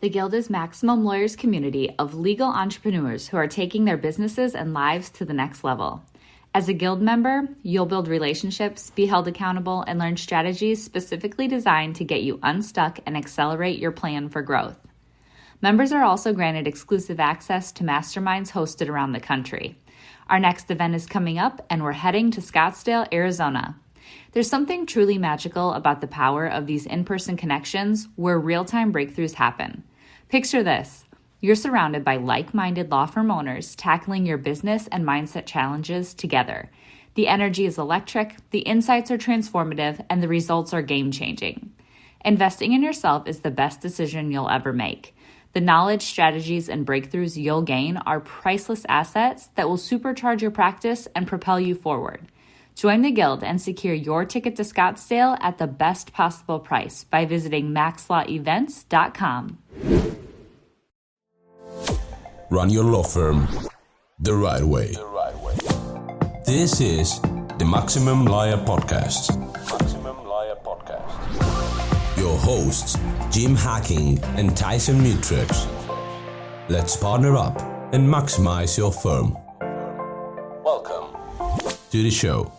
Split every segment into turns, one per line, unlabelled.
The Guild is Maximum Lawyers' community of legal entrepreneurs who are taking their businesses and lives to the next level. As a Guild member, you'll build relationships, be held accountable, and learn strategies specifically designed to get you unstuck and accelerate your plan for growth. Members are also granted exclusive access to masterminds hosted around the country. Our next event is coming up, and we're heading to Scottsdale, Arizona. There's something truly magical about the power of these in-person connections where real-time breakthroughs happen. Picture this. You're surrounded by like-minded law firm owners tackling your business and mindset challenges together. The energy is electric, the insights are transformative, and the results are game-changing. Investing in yourself is the best decision you'll ever make. The knowledge, strategies, and breakthroughs you'll gain are priceless assets that will supercharge your practice and propel you forward. Join the Guild and secure your ticket to Scottsdale at the best possible price by visiting maxlawevents.com.
Run your law firm the right way. This is the Maximum Lawyer Podcast. Your hosts, Jim Hacking and Tyson Mutrux. Let's partner up and maximize your firm. Welcome to the show.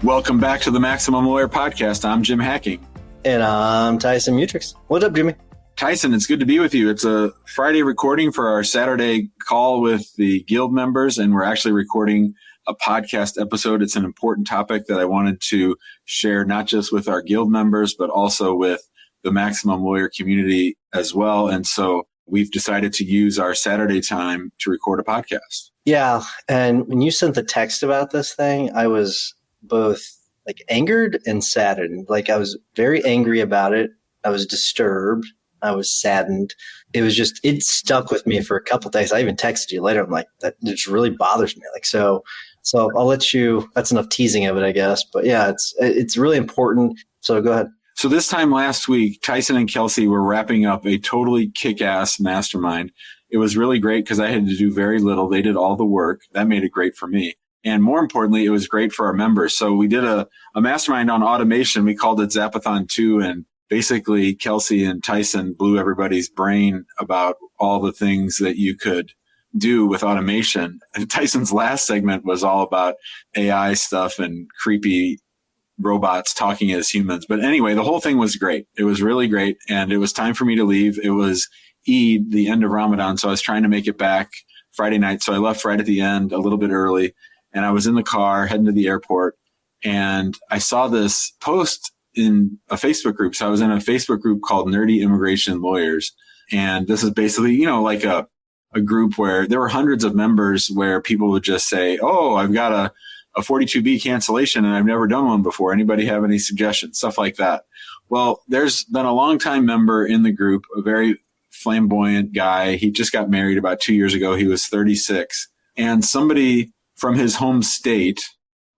Welcome back to the Maximum Lawyer Podcast. I'm Jim Hacking.
And I'm Tyson Mutrux. What's up, Jimmy?
Tyson, it's good to be with you. It's a Friday recording for our Saturday call with the Guild members, and we're actually recording a podcast episode. It's an important topic that I wanted to share, not just with our Guild members, but also with the Maximum Lawyer community as well. And so we've decided to use our Saturday time to record a podcast.
Yeah. And when you sent the text about this thing, I was both like angered and saddened. Like I was very angry about it. I was disturbed. I was saddened. It was just, it stuck with me for a couple of days. I even texted you later. I'm like, that just really bothers me. Like, so I'll let you, that's enough teasing of it, I guess. But yeah, it's really important. So go ahead.
So this time last week, Tyson and Kelsey were wrapping up a totally kick-ass mastermind. It was really great because I had to do very little. They did all the work. That made it great for me. And more importantly, it was great for our members. So we did a mastermind on automation. We called it Zapathon 2. And basically, Kelsey and Tyson blew everybody's brain about all the things that you could do with automation. And Tyson's last segment was all about AI stuff and creepy robots talking as humans. But anyway, the whole thing was great. It was really great. And it was time for me to leave. It was Eid, the end of Ramadan. So I was trying to make it back Friday night. So I left right at the end, a little bit early. And I was in the car heading to the airport. And I saw this post in a Facebook group. So I was in a Facebook group called Nerdy Immigration Lawyers. And this is basically, like a group where there were hundreds of members where people would just say, oh, I've got a 42B cancellation and I've never done one before. Anybody have any suggestions? Stuff like that. Well, there's been a longtime member in the group, a very flamboyant guy. He just got married about 2 years ago. He was 36. And somebody from his home state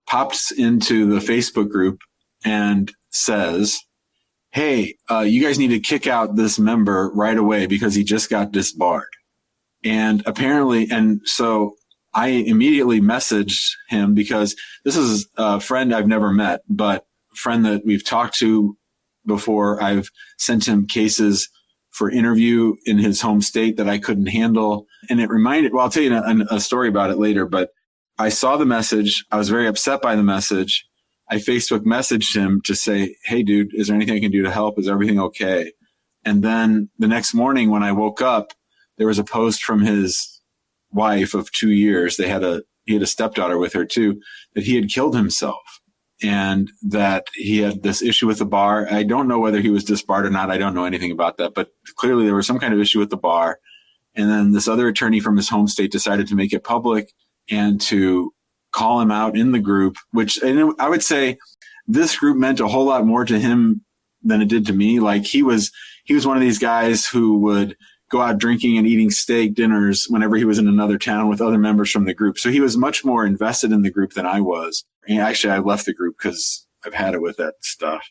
pops into the Facebook group and says, hey, you guys need to kick out this member right away because he just got disbarred. And apparently, and so I immediately messaged him because this is a friend I've never met, but a friend that we've talked to before. I've sent him cases for interview in his home state that I couldn't handle. And it reminded, well, I'll tell you a story about it later, but I saw the message. I was very upset by the message. I Facebook messaged him to say, hey, dude, is there anything I can do to help? Is everything okay? And then the next morning when I woke up, there was a post from his wife of 2 years. He had a stepdaughter with her too, that he had killed himself and that he had this issue with the bar. I don't know whether he was disbarred or not. I don't know anything about that, but clearly there was some kind of issue with the bar. And then this other attorney from his home state decided to make it public and to call him out in the group, which, and I would say this group meant a whole lot more to him than it did to me. Like he was one of these guys who would go out drinking and eating steak dinners whenever he was in another town with other members from the group. So he was much more invested in the group than I was. And actually, I left the group because I've had it with that stuff.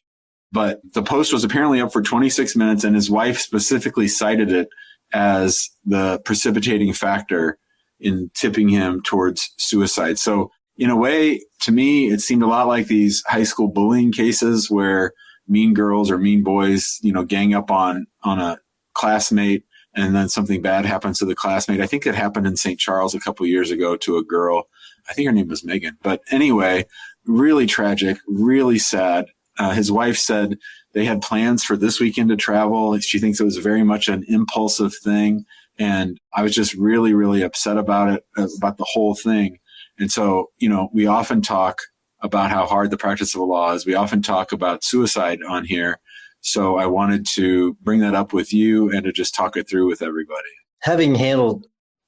But the post was apparently up for 26 minutes, and his wife specifically cited it as the precipitating factor in tipping him towards suicide. So in a way, to me, it seemed a lot like these high school bullying cases where mean girls or mean boys, gang up on a classmate, and then something bad happens to the classmate. I think it happened in St. Charles a couple years ago to a girl. I think her name was Megan. But anyway, really tragic, really sad. His wife said they had plans for this weekend to travel. She thinks it was very much an impulsive thing. And I was just really, really upset about it, about the whole thing. And so, we often talk about how hard the practice of the law is. We often talk about suicide on here. So I wanted to bring that up with you and to just talk it through with everybody.
Having handled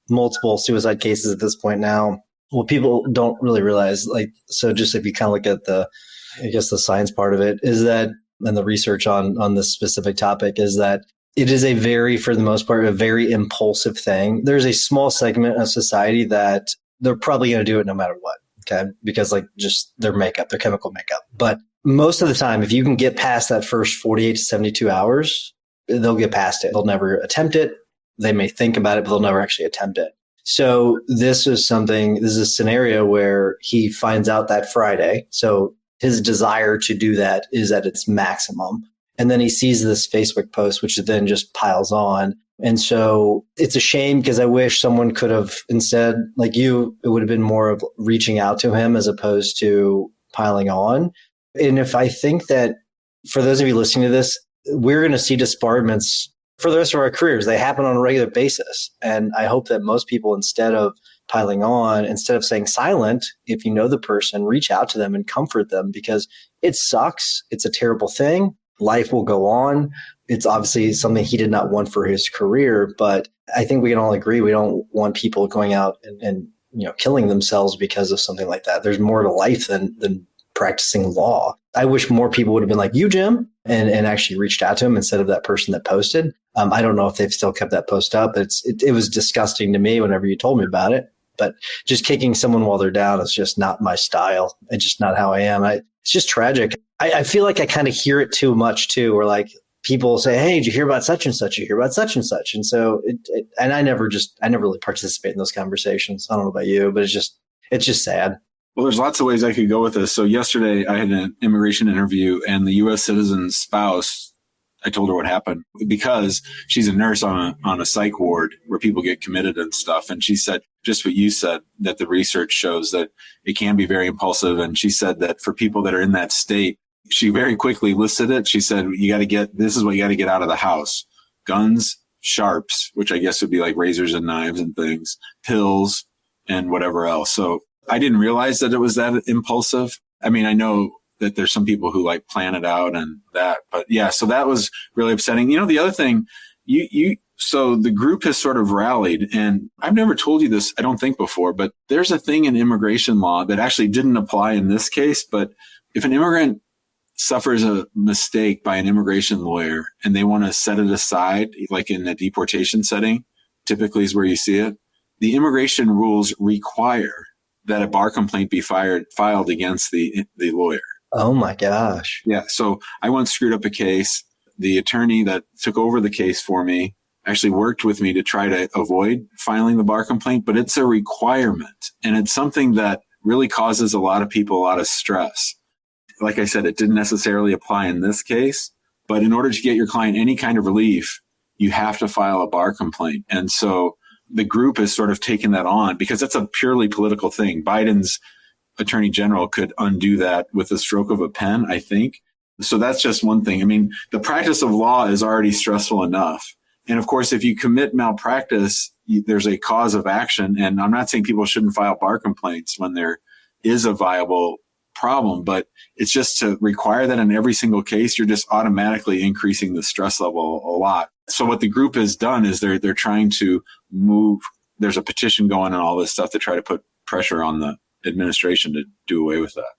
multiple suicide cases at this point now, what people don't really realize, so just if you kind of look at the science part of it, is that, and the research on this specific topic, is that it is for the most part, a very impulsive thing. There's a small segment of society that they're probably going to do it no matter what. Okay. Because just their chemical makeup. But most of the time, if you can get past that first 48 to 72 hours, they'll get past it. They'll never attempt it. They may think about it, but they'll never actually attempt it. So this is a scenario where he finds out that Friday. So his desire to do that is at its maximum. And then he sees this Facebook post, which then just piles on. And so it's a shame, because I wish someone could have instead, like you, it would have been more of reaching out to him as opposed to piling on. And if I think that for those of you listening to this, we're going to see disbarments for the rest of our careers. They happen on a regular basis. And I hope that most people, instead of piling on, instead of staying silent, if you know the person, reach out to them and comfort them, because it sucks. It's a terrible thing. Life will go on. It's obviously something he did not want for his career, but I think we can all agree we don't want people going out and killing themselves because of something like that. There's more to life than practicing law. I wish more people would have been like you, Jim, and actually reached out to him instead of that person that posted. I don't know if they've still kept that post up. It was disgusting to me whenever you told me about it. But just kicking someone while they're down is just not my style. It's just not how I am. It's just tragic. I feel like I kind of hear it too much too, where like people say, "Hey, did you hear about such and such? You hear about such and such?" And so and I never really participate in those conversations. I don't know about you, but it's just sad.
Well, there's lots of ways I could go with this. So yesterday I had an immigration interview, and the U.S. citizen's spouse, I told her what happened because she's a nurse on a psych ward where people get committed and stuff. And she said just what you said, that the research shows that it can be very impulsive. And she said that for people that are in that state, she very quickly listed it. She said, this is what you got to get out of the house: guns, sharps, which I guess would be like razors and knives and things, pills, and whatever else. So I didn't realize that it was that impulsive. I mean, I know that there's some people who like plan it out and that, but yeah, so that was really upsetting. The other thing, so the group has sort of rallied, and I've never told you this, I don't think before, but there's a thing in immigration law that actually didn't apply in this case. But if an immigrant suffers a mistake by an immigration lawyer and they want to set it aside, like in a deportation setting, typically is where you see it, the immigration rules require that a bar complaint be filed against the lawyer.
Oh my gosh.
Yeah. So I once screwed up a case. The attorney that took over the case for me actually worked with me to try to avoid filing the bar complaint, but it's a requirement. And it's something that really causes a lot of people a lot of stress. Like I said, it didn't necessarily apply in this case, but in order to get your client any kind of relief, you have to file a bar complaint. And so the group has sort of taken that on because that's a purely political thing. Biden's attorney general could undo that with the stroke of a pen, I think. So that's just one thing. I mean, the practice of law is already stressful enough. And of course, if you commit malpractice, there's a cause of action. And I'm not saying people shouldn't file bar complaints when there is a viable problem, but it's just to require that in every single case, you're just automatically increasing the stress level a lot. So what the group has done is they're trying to move. There's a petition going and all this stuff to try to put pressure on the administration to do away with that.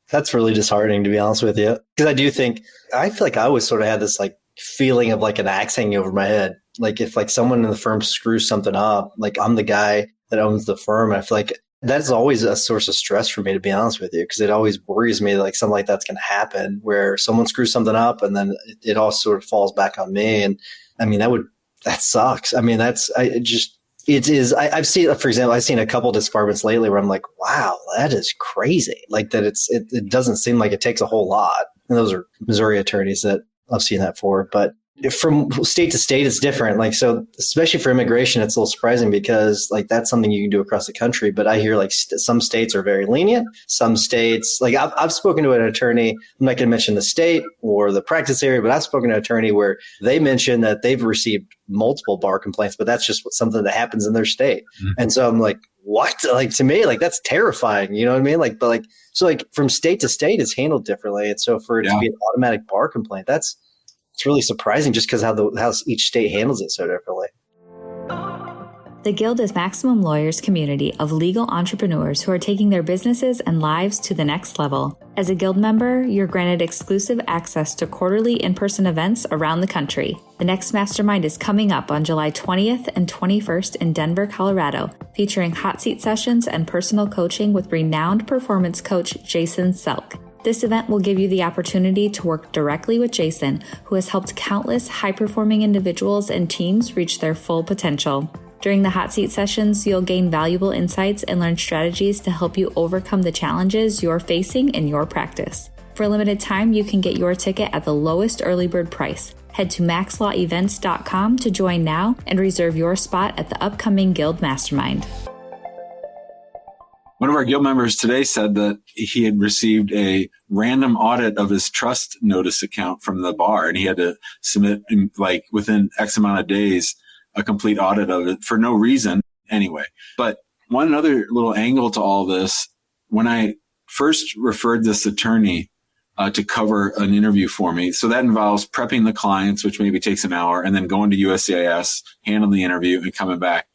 That's really disheartening, to be honest with you. Because I feel like I always sort of had this like feeling of like an axe hanging over my head. Like if like someone in the firm screws something up, like I'm the guy that owns the firm. I feel like that's always a source of stress for me, to be honest with you, because it always worries me that like something like that's going to happen where someone screws something up and then it all sort of falls back on me. And I mean, that sucks. I mean, I've seen, for example, I've seen a couple disbarments lately where I'm like, wow, that is crazy. Like that it doesn't seem like it takes a whole lot. And those are Missouri attorneys that I've seen that for. But from state to state, it's different. Like, so especially for immigration, it's a little surprising because like that's something you can do across the country. But I hear like some states are very lenient. Some states, like I've spoken to an attorney, I'm not going to mention the state or the practice area, but I've spoken to an attorney where they mentioned that they've received multiple bar complaints, but that's just something that happens in their state. Mm-hmm. And so I'm like, what? Like, to me, like that's terrifying. You know what I mean? Like, but like, so like from state to state, it's handled differently. And so for it to be an automatic bar complaint, it's really surprising just because how each state handles it so differently.
The Guild is Maximum Lawyers' community of legal entrepreneurs who are taking their businesses and lives to the next level. As a Guild member, you're granted exclusive access to quarterly in-person events around the country. The next mastermind is coming up on July 20th and 21st in Denver, Colorado, featuring hot seat sessions and personal coaching with renowned performance coach Jason Selk. This event will give you the opportunity to work directly with Jason, who has helped countless high-performing individuals and teams reach their full potential. During the hot seat sessions, you'll gain valuable insights and learn strategies to help you overcome the challenges you're facing in your practice. For a limited time, you can get your ticket at the lowest early bird price. Head to maxlawevents.com to join now and reserve your spot at the upcoming Guild Mastermind.
One of our Guild members today said that he had received a random audit of his trust notice account from the bar, and he had to submit, like, within X amount of days, a complete audit of it for no reason anyway. But one other little angle to all this, when I first referred this attorney to cover an interview for me, so that involves prepping the clients, which maybe takes an hour, and then going to USCIS, handling the interview, and coming back.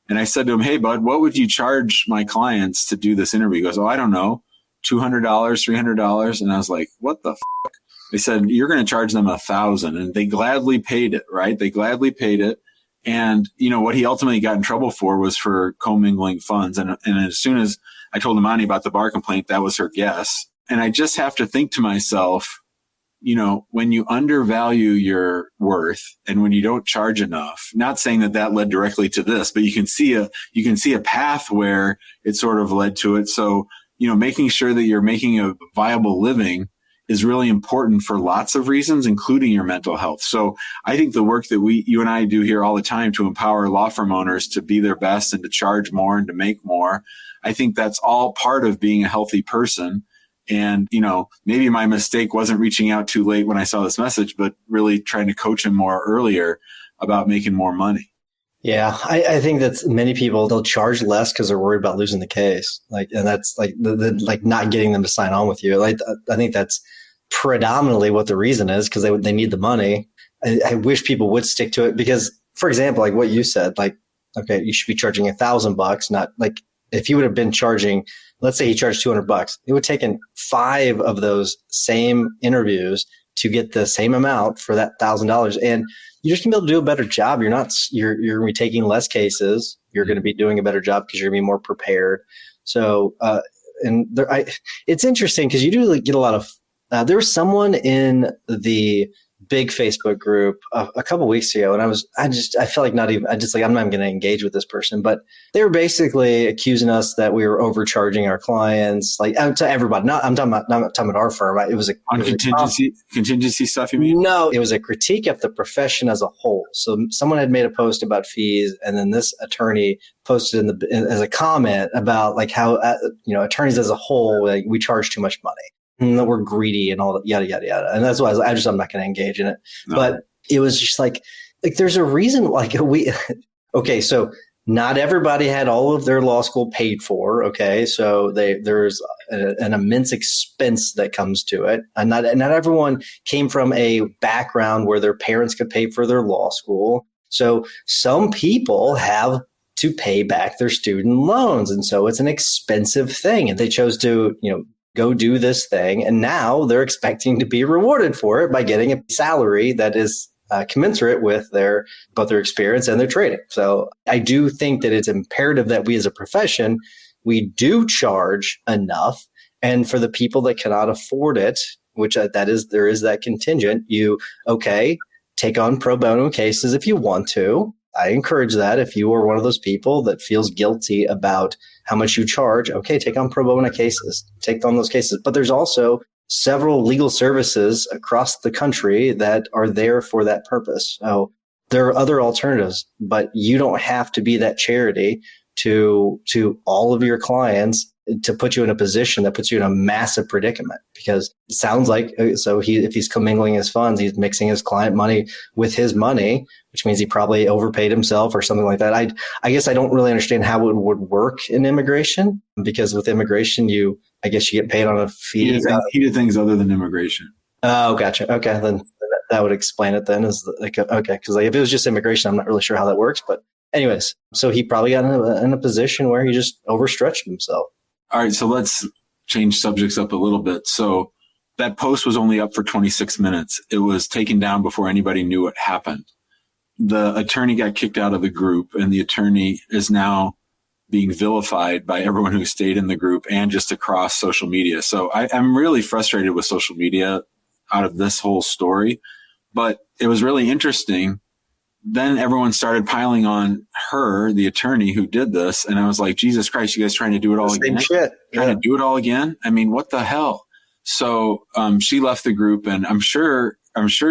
And I said to him, "Hey, bud, what would you charge my clients to do this interview?" He goes, "Oh, I don't know, $200, $300. And I was like, "What the fuck?" They said, "You're going to charge them $1,000." And they gladly paid it, right? They gladly paid it. And, you know, what he ultimately got in trouble for was for commingling funds. And as soon as I told Imani about the bar complaint, that was her guess. And I just have to think to myself, you know, when you undervalue your worth and when you don't charge enough, not saying that that led directly to this, but you can see a path where it sort of led to it. So, you know, making sure that you're making a viable living is really important for lots of reasons, including your mental health. So I think the work that you and I do here all the time to empower law firm owners to be their best and to charge more and to make more, I think that's all part of being a healthy person. And, you know, maybe my mistake wasn't reaching out too late when I saw this message, but really trying to coach him more earlier about making more money.
Yeah, I think that many people, they'll charge less because they're worried about losing the case. Like, and that's like like not getting them to sign on with you. Like, I think that's predominantly what the reason is, because they need the money. I wish people would stick to it because, for example, like what you said, like, okay, you should be charging $1,000, not like if you would have been charging, let's say he charged $200, it would have taken 5 of those same interviews to get the same amount for that $1,000. And you're just gonna be able to do a better job. You're gonna be taking less cases. You're going to be doing a better job because you're going to be more prepared. So, it's interesting because you do get a lot of, there was someone in the big Facebook group a couple of weeks ago, and I felt like I'm not even going to engage with this person, but they were basically accusing us that we were overcharging our clients, like to everybody. I'm not talking about our firm. It was
contingency stuff. You mean?
No, it was a critique of the profession as a whole. So someone had made a post about fees, and then this attorney posted as a comment about like how attorneys as a whole, like, we charge too much money. And that we're greedy and all that, yada, yada, yada. And that's why I'm not going to engage in it. No. But it was just like there's a reason, like okay, so not everybody had all of their law school paid for. Okay. So there's an immense expense that comes to it. And not everyone came from a background where their parents could pay for their law school. So some people have to pay back their student loans. And so it's an expensive thing. And they chose to, go do this thing. And now they're expecting to be rewarded for it by getting a salary that is commensurate with both their experience and their training. So I do think that it's imperative that we as a profession, we do charge enough. And for the people that cannot afford it, which there is that contingent, take on pro bono cases if you want to. I encourage that. If you are one of those people that feels guilty about how much you charge, okay, take on pro bono cases, take on those cases. But there's also several legal services across the country that are there for that purpose. So there are other alternatives, but you don't have to be that charity to all of your clients to put you in a position that puts you in a massive predicament, because it sounds like, if he's commingling his funds, he's mixing his client money with his money, which means he probably overpaid himself or something like that. I guess I don't really understand how it would work in immigration, because with immigration, I guess you get paid on a fee.
He did things other than immigration.
Oh, gotcha. Okay. Then that would explain it then. Okay. Cause if it was just immigration, I'm not really sure how that works, but anyways, so he probably got in a position where he just overstretched himself.
All right, so let's change subjects up a little bit. So that post was only up for 26 minutes. It was taken down before anybody knew what happened. The attorney got kicked out of the group, and the attorney is now being vilified by everyone who stayed in the group and just across social media. So I'm really frustrated with social media out of this whole story, but it was really interesting. Then everyone started piling on her, the attorney who did this. And I was like, Jesus Christ, you guys trying to do it all again? Trying to do it all again? I mean, what the hell? So she left the group, and I'm sure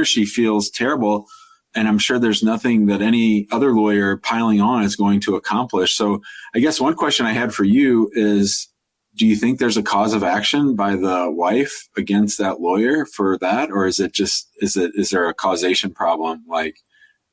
she feels terrible. And I'm sure there's nothing that any other lawyer piling on is going to accomplish. So I guess one question I had for you is, do you think there's a cause of action by the wife against that lawyer for that? Or is there a causation problem? Like,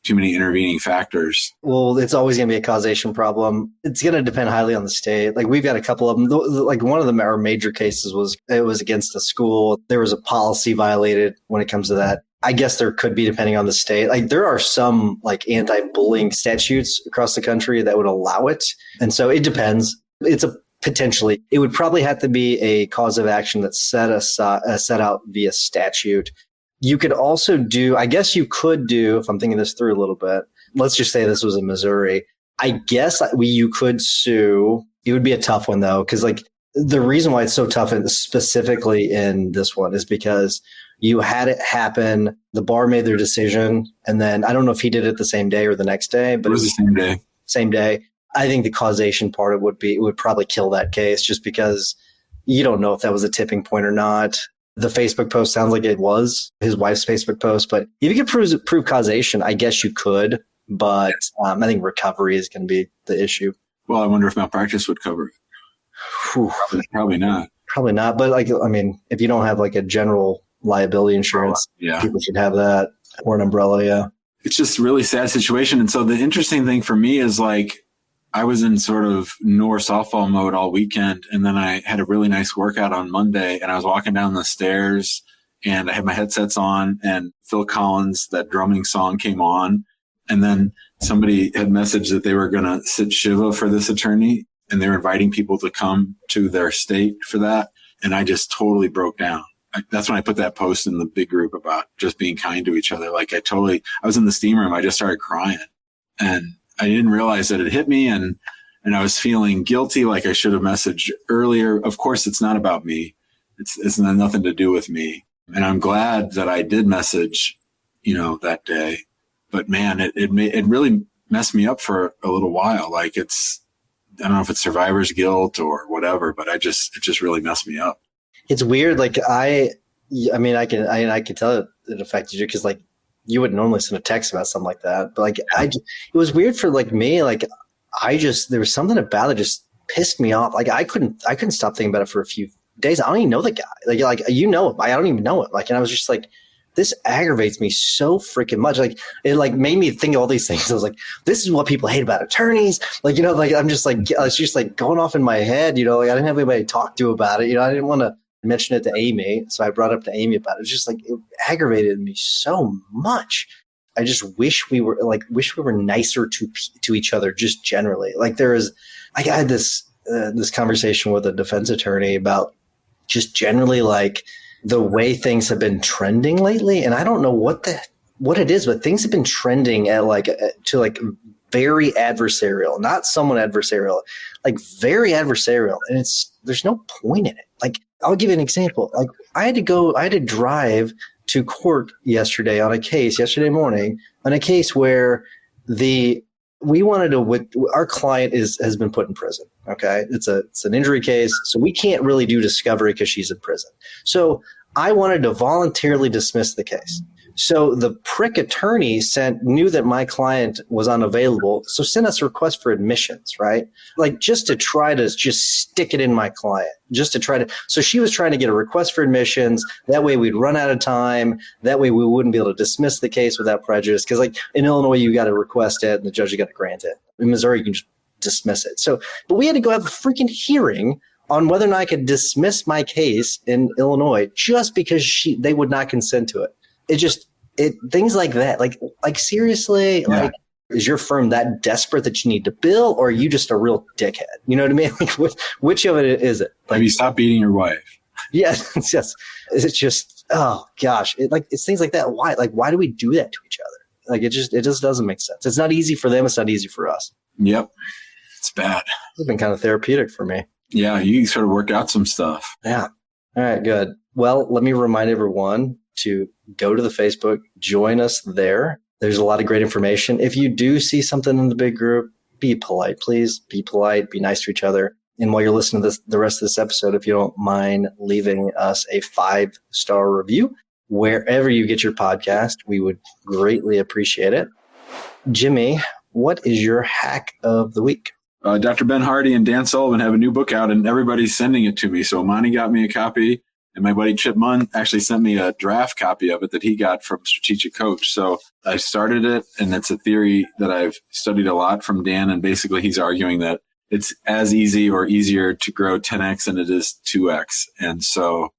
too many intervening factors?
Well, it's always going to be a causation problem. It's going to depend highly on the state. Like, we've got a couple of them. Like, one of them, our major cases was against the school. There was a policy violated when it comes to that. I guess there could be, depending on the state. Like, there are some like anti-bullying statutes across the country that would allow it. And so it depends. It would probably have to be a cause of action that's set out via statute. You could also if I'm thinking this through a little bit, let's just say this was in Missouri. I guess you could sue. It would be a tough one though, because like the reason why it's so tough, and specifically in this one, is because you had it happen. The bar made their decision, and then I don't know if he did it the same day or the next day, but
it was the same day.
Same day. I think the causation part would probably kill that case, just because you don't know if that was a tipping point or not. The Facebook post sounds like it was his wife's Facebook post, but if you could prove causation, I guess you could. But I think recovery is going to be the issue.
Well, I wonder if malpractice would cover it. Probably not.
Probably not. But if you don't have like a general liability insurance, people should have that, or an umbrella. Yeah.
It's just a really sad situation. And so the interesting thing for me is like, I was in sort of Nor softball mode all weekend, and then I had a really nice workout on Monday, and I was walking down the stairs, and I had my headsets on, and Phil Collins, that drumming song, came on, and then somebody had messaged that they were going to sit Shiva for this attorney, and they were inviting people to come to their state for that, and I just totally broke down. That's when I put that post in the big group about just being kind to each other. Like I was in the steam room, I just started crying, and I didn't realize that it hit me, and I was feeling guilty, like I should have messaged earlier. Of course, it's not about me. It's nothing to do with me. And I'm glad that I did message, that day. But man, it really messed me up for a little while. Like I don't know if it's survivor's guilt or whatever, but it just really messed me up.
It's weird. Like I can tell it affected you, because like, you wouldn't normally send a text about something like that. But like, it was weird for like me. Like there was something about it just pissed me off. Like I couldn't stop thinking about it for a few days. I don't even know the guy. Like him. I don't even know him. Like, and I was just like, this aggravates me so freaking much. Like it like made me think of all these things. I was like, this is what people hate about attorneys. Like, I'm just like, it's just like going off in my head, like I didn't have anybody to talk to about it. I didn't want to mention it to Amy. So I brought it up to Amy about it. It was just like, it aggravated me so much. I just wish we were nicer to each other, just generally. Like I had this conversation with a defense attorney about just generally like the way things have been trending lately. And I don't know what it is, but things have been trending at to very adversarial, not somewhat adversarial, like very adversarial. And there's no point in it. Like, I'll give you an example. Like I had to drive to court yesterday morning on a case where our client has been put in prison. Okay. It's an injury case. So we can't really do discovery because she's in prison. So I wanted to voluntarily dismiss the case. So the prick attorney knew that my client was unavailable, so sent us a request for admissions, right? Like just to try to just stick it in my client, so she was trying to get a request for admissions. That way we'd run out of time. That way we wouldn't be able to dismiss the case without prejudice. Because like in Illinois, you got to request it and the judge has got to grant it. In Missouri, you can just dismiss it. So, but we had to go have a freaking hearing on whether or not I could dismiss my case in Illinois just because they would not consent to it. Things like that. Like seriously,
yeah.
Like, is your firm that desperate that you need to bill, or are you just a real dickhead? You know what I mean? Like, which of it is it? Like,
have you stopped beating your wife?
Yes, yes. It's just, oh gosh, it's things like that. Why do we do that to each other? Like, it just doesn't make sense. It's not easy for them. It's not easy for us.
Yep, it's bad.
It's been kind of therapeutic for me.
Yeah, you sort of work out some stuff.
Yeah. All right, good. Well, let me remind everyone to go to the Facebook, join us there. There's a lot of great information. If you do see something in the big group, be polite, please. Be polite, be nice to each other. And while you're listening to the rest of this episode, if you don't mind leaving us a 5-star review, wherever you get your podcast, we would greatly appreciate it. Jimmy, what is your hack of the week?
Dr. Ben Hardy and Dan Sullivan have a new book out, and everybody's sending it to me. So Monty got me a copy, and my buddy Chip Munn actually sent me a draft copy of it that he got from Strategic Coach. So I started it, and it's a theory that I've studied a lot from Dan, and basically he's arguing that it's as easy or easier to grow 10x than it is 2x. And so,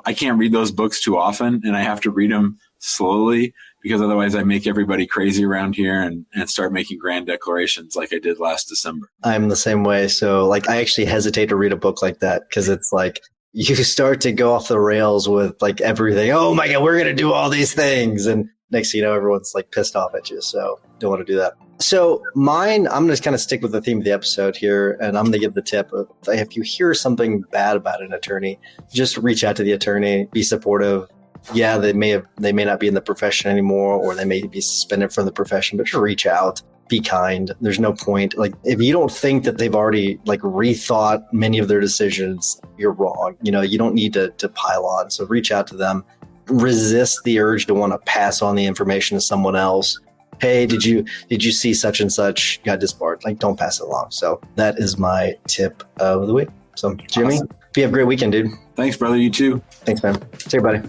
I can't read those books too often, and I have to read them slowly, because otherwise I make everybody crazy around here and start making grand declarations like I did last December.
I'm the same way. So I actually hesitate to read a book like that, because it's like you start to go off the rails with like everything. Oh my God, we're going to do all these things. And next thing you know, everyone's like pissed off at you. So don't want to do that. So mine, I'm going to kind of stick with the theme of the episode here, and I'm going to give the tip of, if you hear something bad about an attorney, just reach out to the attorney, be supportive. Yeah, they may not be in the profession anymore, or they may be suspended from the profession, but just reach out, be kind. There's no point. Like, if you don't think that they've already like rethought many of their decisions, you're wrong. You don't need to pile on. So reach out to them, resist the urge to want to pass on the information to someone else. Hey, did you see such and such got disbarred? Like, don't pass it along. So that is my tip of the week. So Jimmy,
awesome.
You have a great weekend, dude.
Thanks, brother. You too.
Thanks, man. See you, buddy.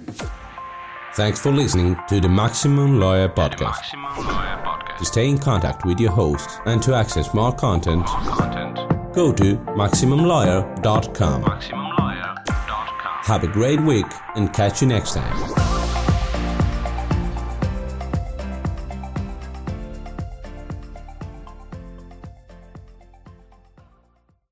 Thanks for listening to the Maximum Lawyer Podcast. To stay in contact with your host and to access more content, go to MaximumLawyer.com. Have a great week and catch you next time.